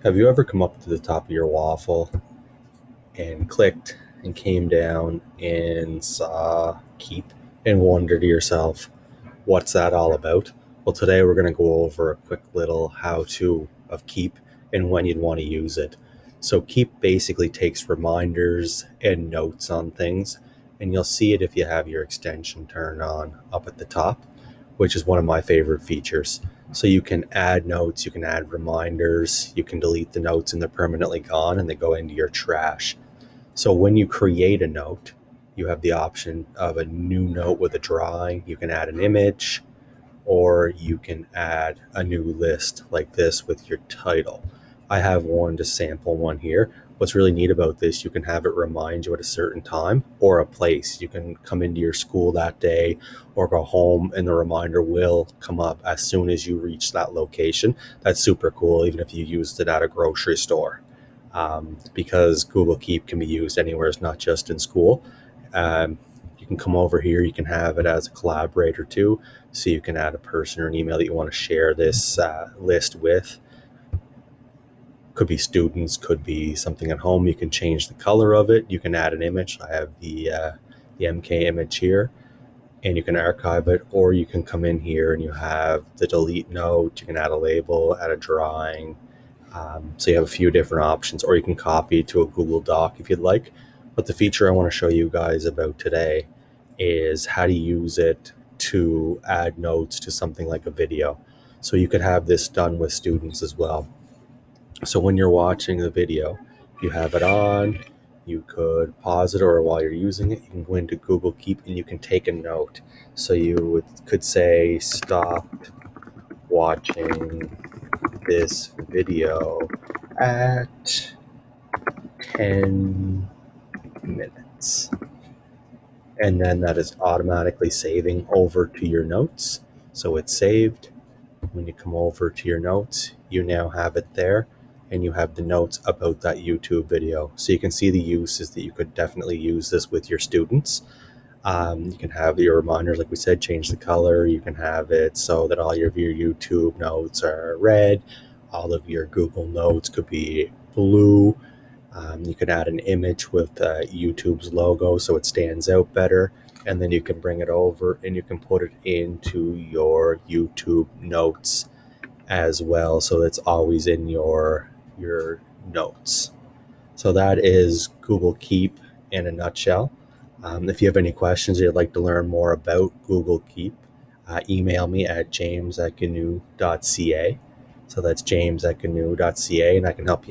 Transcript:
Have you ever come up to the top of your waffle and clicked and came down and saw Keep and wondered to yourself, what's that all about? Well, today we're going to go over a quick little how to of Keep and when you'd want to use it. So, Keep basically takes reminders and notes on things, and you'll see it if you have your extension turned on up at the top, which is one of my favorite features. So you can add notes, you can add reminders, you can delete the notes and they're permanently gone and they go into your trash. So when you create a note, you have the option of a new note with a drawing. You can add an image, or you can add a new list like this with your title. I have one to sample one here. What's really neat about this, you can have it remind you at a certain time or a place. You can come into your school that day or go home and the reminder will come up as soon as you reach that location. That's super cool, even if you used it at a grocery store. Because Google Keep can be used anywhere, it's not just in school. You can come over here, you can have it as a collaborator too. So you can add a person or an email that you want to share this list with. Could be students, could be something at home. You can change the color of it. You can add an image. I have the MK image here, and you can archive it, or you can come in here and you have the delete note. You can add a label, add a drawing. So you have a few different options, or you can copy to a Google Doc if you'd like. But the feature I want to show you guys about today is how to use it to add notes to something like a video. So you could have this done with students as well. So when you're watching the video, you have it on, you could pause it, or while you're using it, you can go into Google Keep and you can take a note. So could say, stopped watching this video at 10 minutes. And then that is automatically saving over to your notes. So it's saved. When you come over to your notes, you now have it there and you have the notes about that YouTube video. So you can see the uses that you could definitely use this with your students. You can have your reminders, like we said, change the color. You can have it so that all of your YouTube notes are red. All of your Google Notes could be blue. You can add an image with YouTube's logo so it stands out better. And then you can bring it over and you can put it into your YouTube notes as well. So it's always in your notes. So that is Google Keep in a nutshell. If you have any questions or you'd like to learn more about Google Keep, email me at james@gnu.ca. So that's james@gnu.ca, and I can help you